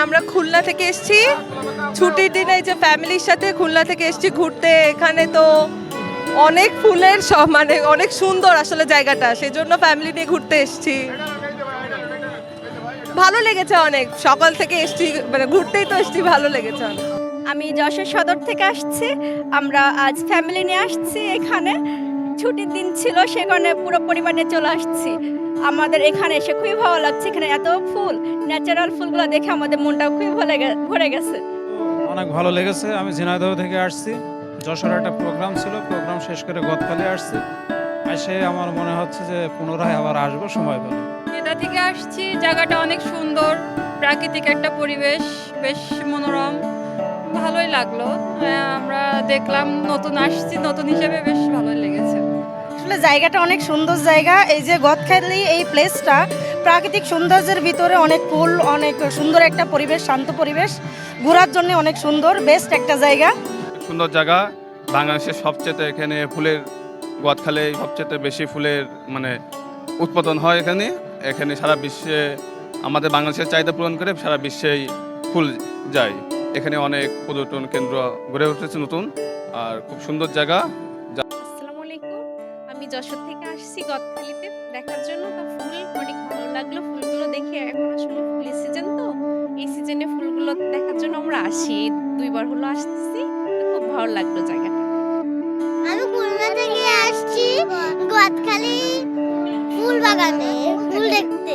আমরা খুলনা থেকে এসেছি ছুটির দিনে, এই যে ফ্যামিলির সাথে খুলনা থেকে এসেছি ঘুরতে। এখানে তো অনেক ফুলের সব, মানে অনেক সুন্দর আসলে জায়গাটা, সেজন্য ফ্যামিলি নিয়ে ঘুরতে এসেছি। ভালো লেগেছে অনেক, সকাল থেকে এসেছি, মানে ঘুরতেই তো এসেছি, ভালো লেগেছে অনেক। আমি যশোর সদর থেকে আসছি। আমরা আজ ফ্যামিলি নিয়ে আসছি এখানে। ছুটির দিন ছিল, সে কারণে পুরো পরিবার নিয়ে চলে আসছি। আমাদের এখানে এসে খুবই ভালো লাগছে। এখানে এত ফুল, ন্যাচারাল ফুলগুলো দেখে আমাদের মনটা খুবই ভরে গেছে। অনেক ভালো লেগেছে। আমি ঝিনাইদহ থেকে আসছি। যশোরে একটা প্রোগ্রাম ছিল, প্রোগ্রাম শেষ করে গদখালি আসছি। এসে আমার মনে হচ্ছে যে পুনরায় আবার আসবো সময় পেলে। এটা থেকে আসছি, জায়গাটা অনেক সুন্দর, প্রাকৃতিক একটা পরিবেশ, বেশ মনোরম, ভালোই লাগলো। আমরা দেখলাম, নতুন আসছি, নতুন হিসেবে বেশ ভালোই লেগেছে। আসলে জায়গাটা অনেক সুন্দর জায়গা। এই যে গদখালি এই প্লেসটা প্রাকৃতিক সৌন্দর্যের ভিতরে, অনেক ফুল, অনেক সুন্দর একটা পরিবেশ, শান্ত পরিবেশ, ঘোরার জন্য অনেক সুন্দর, বেস্ট একটা জায়গা। সুন্দর জায়গা। বাংলাদেশের সবচেয়ে এখানে ফুলের গদখালি সবচেয়ে বেশি ফুলের মানে উৎপাদন হয় এখানে। এখানে সারা বিশ্বে আমাদের বাংলাদেশের চাহিদা পূরণ করে সারা বিশ্বেই ফুল যায়। এখানে অনেক পর্যটন কেন্দ্র গড়ে উঠেছে নতুন, আর খুব সুন্দর জায়গা। আসসালামু আলাইকুম। আমি যশোর থেকে আসছি গদখালিতে দেখার জন্য। তো ফুল অনেক ভালো লাগলো, ফুলগুলো দেখে। এখন আসলে ফুলের সিজন, তো এই সিজনে ফুলগুলো দেখার জন্য আমরা আসি, 2বার হলো আসতেছি। তো খুব ভালো লাগলো জায়গাটা। আমি খুলনা থেকে আসছি গদখালি ফুল বাগানে ফুল দেখতে।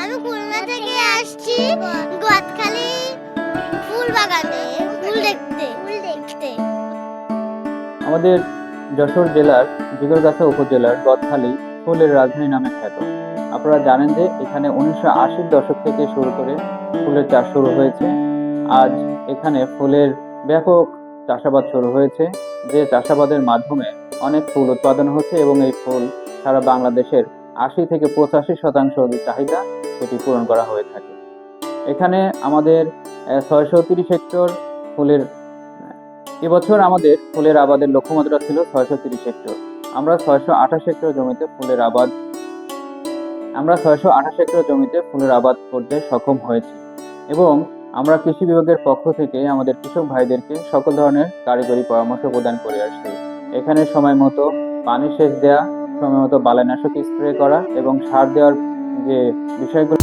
আমি খুলনা থেকে আসছি গদখালি ফুল বাগানে ফুল দেখতে। আমাদের যশোর জেলার জিগরগাছা উপজেলার গদখালি ফুলের রাজধানী নামে খ্যাত। আপনারা জানেন যে এখানে 1980-র দশক থেকে শুরু করে ফুলের চাষ শুরু হয়েছে। আজ এখানে ফুলের ব্যাপক চাষাবাদ শুরু হয়েছে, যে চাষাবাদের মাধ্যমে অনেক ফুল উৎপাদন হচ্ছে এবং এই ফুল সারা বাংলাদেশের 80 থেকে 85% যে চাহিদা সেটি পূরণ করা হয়ে থাকে। এখানে আমাদের 630 হেক্টর ফুলের, এবছর আমাদের ফুলের আবাদের লক্ষ্যমাত্রা ছিল 630 হেক্টর। আমরা 628 হেক্টর জমিতে ফুলের আবাদ করতে সক্ষম হয়েছি এবং আমরা কৃষি বিভাগের পক্ষ থেকে আমাদের কৃষক ভাইদেরকে সকল ধরনের কারিগরি পরামর্শ প্রদান করে আসছি। এখানে সময় মতো পানি সেচ দেওয়া, সময় মতো বালাইনাশক স্প্রে করা এবং সার দেওয়ার যে বিষয়গুলো